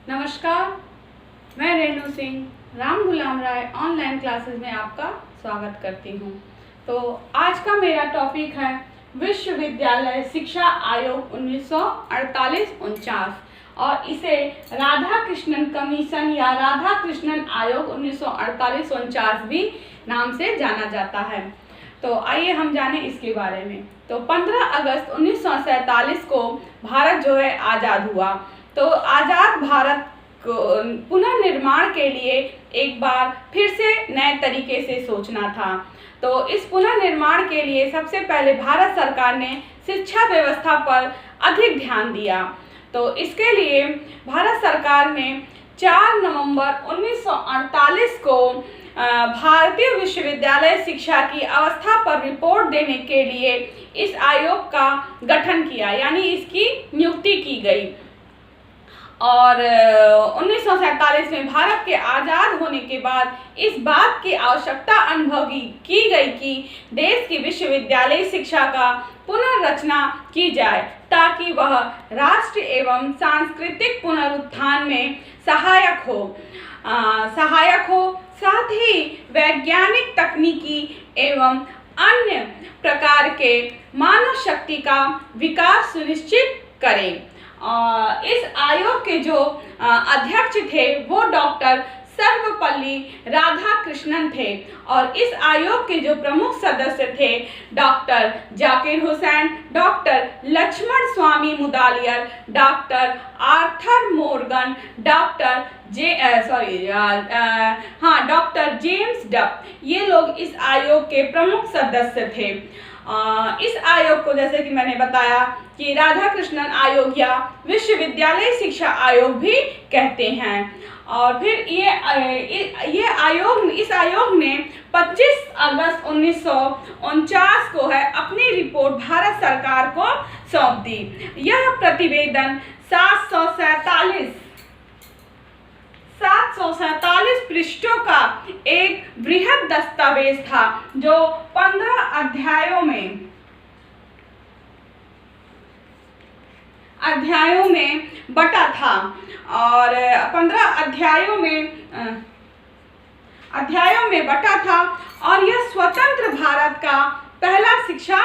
नमस्कार, मैं रेणु सिंह राम गुलाम राय online classes में आपका स्वागत करती हूँ। तो आज का मेरा टॉपिक है विश्वविद्यालय शिक्षा आयोग 1948-49 और इसे राधा कृष्णन कमीशन या राधा कृष्णन आयोग 1948-49 भी नाम से जाना जाता है। तो आइए हम जानें इसके बारे में। तो 15 अगस्त 1947 को भारत जो है आज़ाद हुआ। तो आज़ाद भारत को पुनर्निर्माण के लिए एक बार फिर से नए तरीके से सोचना था। तो इस पुनर्निर्माण के लिए सबसे पहले भारत सरकार ने शिक्षा व्यवस्था पर अधिक ध्यान दिया। तो इसके लिए भारत सरकार ने 4 नवंबर 1948 को भारतीय विश्वविद्यालय शिक्षा की अवस्था पर रिपोर्ट देने के लिए इस आयोग का गठन किया, यानी इसकी नियुक्ति की गई। और 1947 में भारत के आज़ाद होने के बाद इस बात की आवश्यकता अनुभव की गई कि देश की विश्वविद्यालय शिक्षा का पुनर्रचना की जाए ताकि वह राष्ट्र एवं सांस्कृतिक पुनरुत्थान में सहायक हो, साथ ही वैज्ञानिक, तकनीकी एवं अन्य प्रकार के मानव शक्ति का विकास सुनिश्चित करें। इस आयोग के जो अध्यक्ष थे वो डॉक्टर सर्वपल्ली राधाकृष्णन थे और इस आयोग के जो प्रमुख सदस्य थे doctor Zakir Hussain, doctor Lakshmanaswami Mudaliar, doctor Arthur Morgan, doctor James Duff, ये लोग इस आयोग के प्रमुख सदस्य थे। इस आयोग को, जैसे कि मैंने बताया, कि राधा कृष्णन आयोग या विश्वविद्यालय शिक्षा आयोग भी कहते हैं। और फिर इस आयोग ने 25 अगस्त 1949 को है अपनी रिपोर्ट भारत सरकार को सौंप दी। यह प्रतिवेदन 747 पृष्ठों का एक बृहद दस्तावेज था जो 15 अध्यायों में बटा था और 15 अध्यायों में बटा था और यह स्वतंत्र भारत का पहला शिक्षा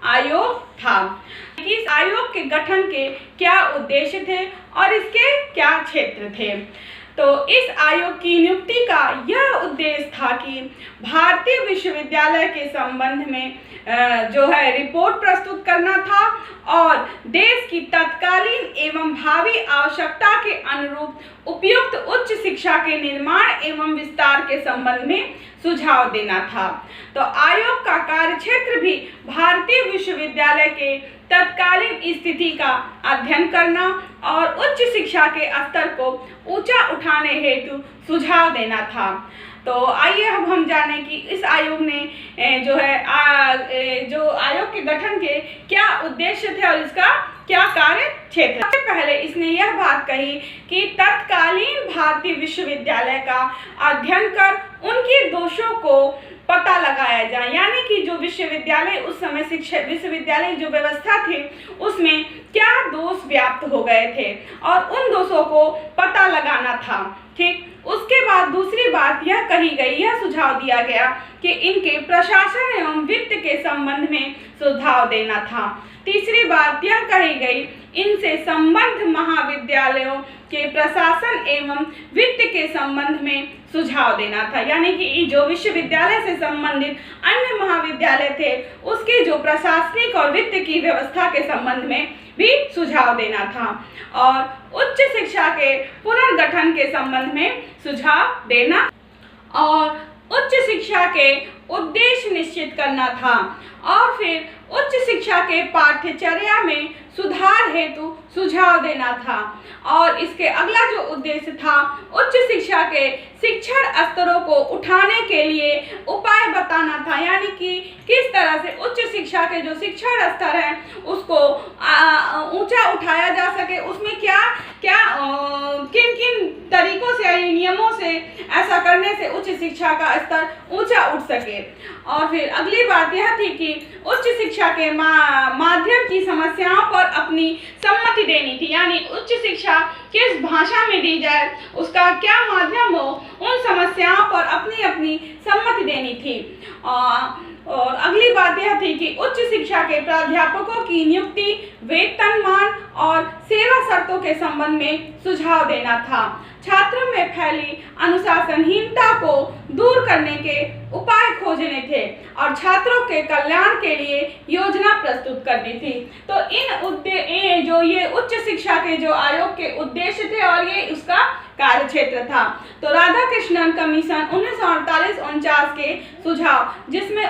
आयोग था। इस आयोग के गठन के क्या उद्देश्य थे और इसके क्या क्षेत्र थे। तो इस आयोग की नियुक्ति का यह उद्देश्य था कि भारतीय विश्वविद्यालय के संबंध में जो है रिपोर्ट प्रस्तुत करना था और देश की तत्कालीन एवं भावी आवश्यकता के अनुरूप उपयुक्त उच्च शिक्षा के निर्माण एवं विस्तार के संबंध में सुझाव देना था। तो आयोग का कार्यक्षेत्र भी भारतीय विश्वविद्यालय के तत्कालीन स्थिति का अध्ययन करना और उच्च शिक्षा के स्तर को ऊंचा उठाने हेतु सुझाव देना था। तो आइए अब हम जाने कि इस आयोग ने जो आयोग के गठन के क्या उद्देश्य थे और इसका क्या कार्य क्षेत्र। सबसे पहले इसने यह बात कही कि तत्कालीन भारतीय विश्वविद्यालय का अध्ययन कर उनके दोषों को पता लगाया जाए, यानी कि जो विश्वविद्यालय उस समय शिक्षा विश्वविद्यालय जो व्यवस्था थी उसमें क्या दोष व्याप्त हो गए थे और उन दोषों को पता लगाना था। ठीक, उसके बाद दूसरी बात यह कही गई, यह सुझाव दिया गया कि इनके प्रशासन एवं वित्त के संबंध में सुझाव देना था। तीसरी बात यह कही गई, इनसे संबद्ध महाविद्यालयों के प्रशासन एवं वित्त के संबंध में सुझाव देना था, यानी कि जो विश्वविद्यालय से संबंधित अन्य महाविद्यालय थे उसके जो प्रशासनिक और वित्त की व्यवस्था के संबंध में भी सुझाव देना था और उच्च शिक्षा के पुनर्गठन के संबंध में सुझाव देना और उच्च शिक्षा के उद्देश्य निश्चित करना था और फिर उच्च शिक्षा के पाठ्यचर्या में सुधार हेतु सुझाव देना था। और इसके अगला जो उद्देश्य था, उच्च शिक्षा के शिक्षण स्तरों को उठाने के लिए उपाय बताना था, यानी कि किस तरह से उच्च शिक्षा के जो शिक्षण स्तर है उसको ऊंचा उठाया जा सके, उसमें किन किन तरीकों से या नियमों से ऐसा करने से उच्च शिक्षा का स्तर ऊंचा उठ सके। और फिर अगली बात यह थी कि उच्च शिक्षा के माध्यम की समस्याओं पर अपनी सम्मति देनी थी, यानी उच्च शिक्षा किस भाषा में दी जाए, उसका क्या माध्यम हो, उन समस्याओं पर अपनी अपनी सम्मति देनी थी। और अगली बात यह थी कि उच्च शिक्षा के प्राध्यापकों की नियुक्ति, वेतनमान और सेवा शर्तों के संबंध में सुझाव देना था। छात्रों में फैली अनुशासनहीनता को दूर करने के उपाय खोजने थे और छात्रों के कल्याण के लिए योजना प्रस्तुत करनी थी। तो ये उच्च शिक्षा के जो आयोग के उद्देश्य थे और ये उसका कार्य क्षेत्र था। तो राधाकृष्णन कमीशन 1948-49 के सुझाव, जिसमें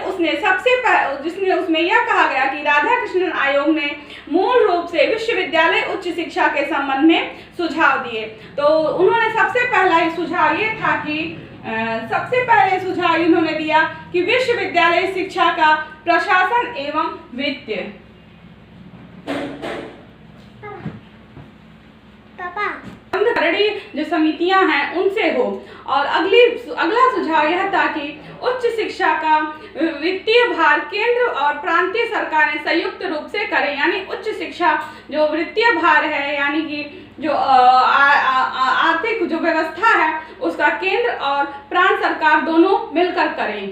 उसमें यह कहा गया कि राधाकृष्णन आयोग ने मूल रूप से विश्वविद्यालय उच्च शिक्षा के संबंध में सुझाव दिए। तो उन्होंने सबसे पहला सुझाव ये था कि सबसे पहले सुझाव इन्होंने दिया कि विश्वविद्यालय शिक्षा का प्रशासन एवं वित्त जो समितियां हैं उनसे हो। और अगला सुझाव यह था कि उच्च शिक्षा का वित्तीय भार केंद्र और प्रांतीय सरकारें संयुक्त रूप से करें, यानी उच्च शिक्षा जो वित्तीय भार है, यानी कि जो आर्थिक जो व्यवस्था है उसका केंद्र और प्रांत सरकार दोनों मिलकर करें।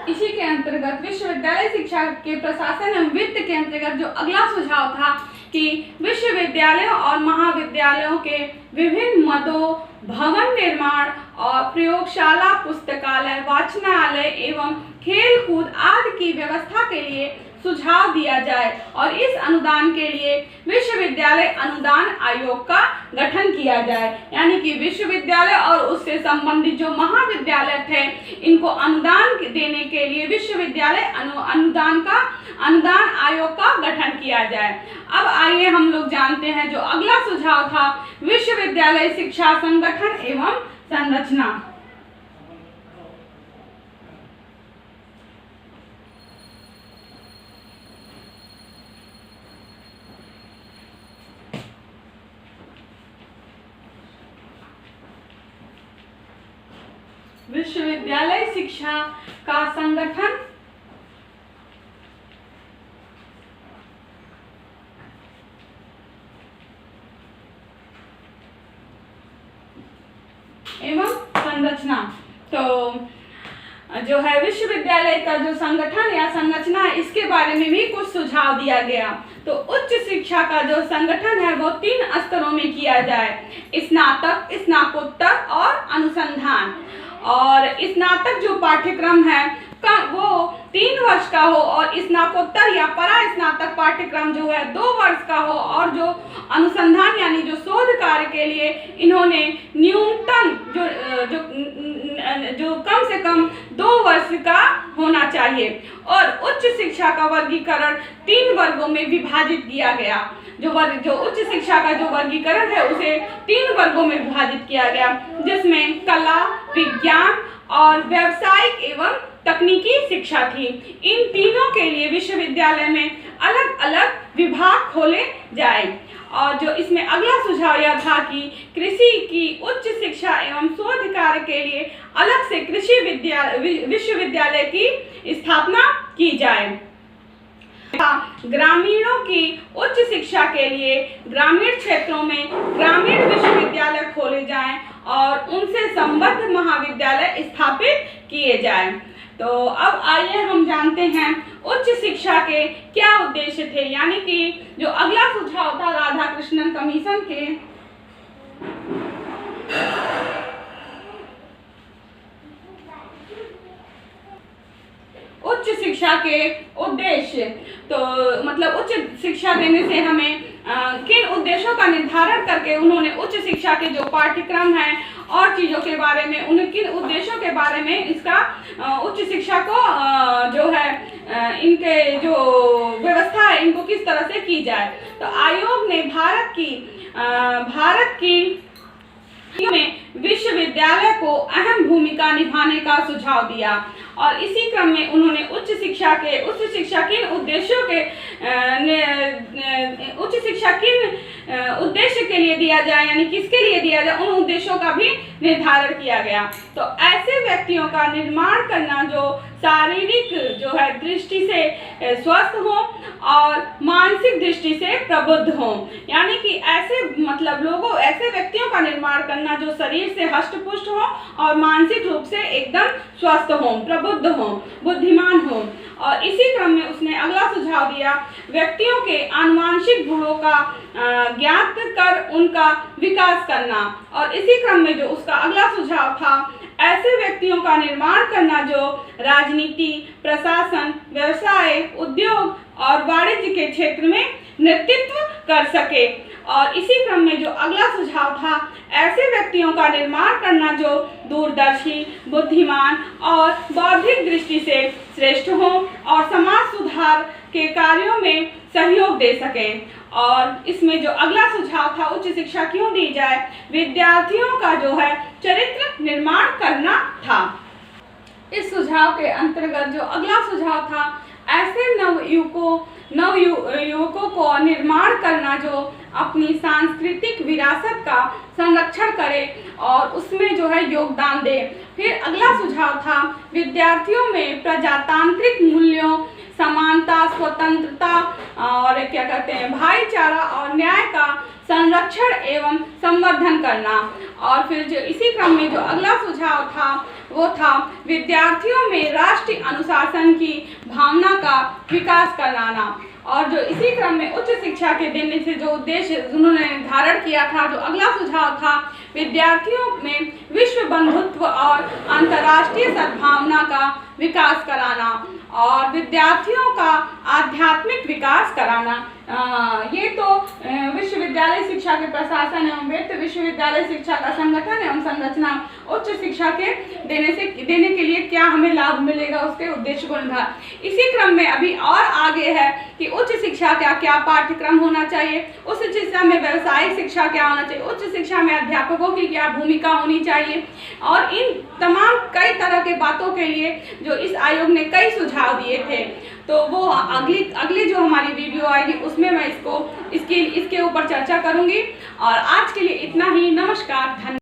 इसी के अंतर्गत विश्वविद्यालय शिक्षा के प्रशासन एवं वित्त के अंतर्गत जो अगला सुझाव था कि विश्वविद्यालयों और महाविद्यालयों के विभिन्न मदों, भवन निर्माण और प्रयोगशाला, पुस्तकालय, वाचनालय एवं खेल कूद आदि की व्यवस्था के लिए सुझाव दिया जाए और इस अनुदान के लिए विश्वविद्यालय अनुदान आयोग का गठन किया जाए, यानी कि विश्वविद्यालय और उससे संबंधित जो महाविद्यालय थे इनको अनुदान देने के लिए विश्वविद्यालय अनुदान आयोग का गठन किया जाए। अब आइए हम लोग जानते हैं जो अगला सुझाव था, विश्वविद्यालय शिक्षा संगठन एवं संरचना। विश्वविद्यालय शिक्षा का संगठन एवं संरचना। तो जो है विश्वविद्यालय का जो संगठन या संरचना है इसके बारे में भी कुछ सुझाव दिया गया। तो उच्च शिक्षा का जो संगठन है वो 3 स्तरों में किया जाए, स्नातक, स्नातकोत्तर और अनुसंधान। और स्नातक जो पाठ्यक्रम है वो 3 वर्ष का हो और स्नातकोत्तर या परा स्नातक पाठ्यक्रम जो है 2 वर्ष का हो, और जो अनुसंधान यानी जो शोध कार्य के लिए इन्होंने न्यूनतम जो कम से कम 2 वर्ष का होना चाहिए। और उच्च शिक्षा का वर्गीकरण 3 वर्गों में विभाजित किया गया। जो उच्च शिक्षा का जो वर्गीकरण है उसे 3 वर्गों में विभाजित किया गया, जिसमें कला, विज्ञान और व्यावसायिक एवं तकनीकी शिक्षा थी। इन तीनों के लिए विश्वविद्यालय में अलग अलग विभाग खोले जाए। और जो इसमें अगला सुझाव यह था कि कृषि की उच्च शिक्षा एवं शोध कार्य के लिए अलग से कृषि विश्वविद्यालय की स्थापना की जाए। ग्रामीणों की उच्च शिक्षा के लिए ग्रामीण क्षेत्रों में ग्रामीण विश्वविद्यालय खोले जाएं और उनसे संबद्ध महाविद्यालय स्थापित किए जाएं। तो अब आइए हम जानते हैं उच्च शिक्षा के क्या उद्देश्य थे, यानी कि जो अगला सुझाव था राधाकृष्णन कमीशन के उच्च शिक्षा के उद्देश्य। तो मतलब उच्च शिक्षा देने से हमें किन उद्देश्यों का निर्धारण करके उन्होंने उच्च शिक्षा के जो पाठ्यक्रम हैं और चीज़ों के बारे में, उन किन उद्देश्यों के बारे में इसका उच्च शिक्षा को जो है इनके जो व्यवस्था है इनको किस तरह से की जाए। तो आयोग ने भारत की में विश्वविद्यालय को अहम भूमिका निभाने का सुझाव दिया। और इसी क्रम में उन्होंने उच्च शिक्षा किन उद्देश्यों के उच्च शिक्षा किन उद्देश्य के लिए दिया जाए, यानी किसके लिए दिया जाए, उन उद्देश्यों का भी निर्धारण किया गया। तो ऐसे व्यक्तियों का निर्माण करना जो शारीरिक जो है दृष्टि से स्वस्थ हो और मानसिक दृष्टि से प्रबुद्ध हो, यानी कि ऐसे ऐसे व्यक्तियों का निर्माण करना जो शरीर से हष्ट-पुष्ट हो और मानसिक रूप से एकदम स्वस्थ हो, प्रबुद्ध हो, बुद्धिमान हो। और इसी क्रम में उसने अगला सुझाव दिया, व्यक्तियों के आनुवंशिक गुणों का ज्ञात कर उनका विकास करना। और इसी क्रम में जो उसका अगला सुझाव था, ऐसे व्यक्तियों का निर्माण करना जो राजनीति, प्रशासन, व्यवसाय, उद्योग और वाणिज्य के क्षेत्र में नेतृत्व कर सके। और इसी क्रम में जो अगला सुझाव था, ऐसे व्यक्तियों का निर्माण करना जो दूरदर्शी, बुद्धिमान और बौद्धिक दृष्टि से श्रेष्ठ हो और समाज सुधार के कार्यों में सहयोग दे सके। और इसमें जो अगला सुझाव था, उच्च शिक्षा क्यों दी जाए, विद्यार्थियों का जो है चरित्र निर्माण करना था। इस सुझाव के अंतर्गत जो अगला सुझाव था, ऐसे नवयुवकों को निर्माण करना जो अपनी सांस्कृतिक विरासत का संरक्षण करे और उसमें जो है योगदान दे। फिर अगला सुझाव था, विद्यार्थियों में प्रजातांत्रिक मूल्यों, समानता, स्वतंत्रता और भाईचारा और न्याय का संरक्षण एवं संवर्धन करना। और फिर जो इसी क्रम में जो अगला सुझाव था, वो था विद्यार्थियों में राष्ट्रीय अनुशासन की भावना का विकास कराना। और जो इसी क्रम में उच्च शिक्षा के देने से जो उद्देश्य उन्होंने निर्धारण किया था, जो अगला सुझाव था, विद्यार्थियों में विश्व बंधुत्व और अंतर्राष्ट्रीय सद्भावना का विकास कराना और विद्यार्थियों का आध्यात्मिक विकास कराना। ये तो विश्वविद्यालय शिक्षा के प्रशासन एवं वित्त, विश्वविद्यालय शिक्षा का संगठन एवं संरचना, उच्च शिक्षा के देने के लिए क्या हमें लाभ मिलेगा, उसके उद्देश्य को निर्धारण। इसी क्रम में अभी और आगे है कि उच्च शिक्षा का क्या पाठ्यक्रम होना चाहिए, उच्च शिक्षा में व्यावसायिक शिक्षा क्या होना चाहिए, उच्च शिक्षा में अध्यापकों की क्या भूमिका होनी चाहिए। और इन तमाम कई तरह के बातों के लिए जो इस आयोग ने कई सुझाव दिए थे, तो वो अगली जो हमारी वीडियो आएगी उसमें मैं इसके ऊपर चर्चा करूंगी। और आज के लिए इतना ही। नमस्कार, धन्यवाद।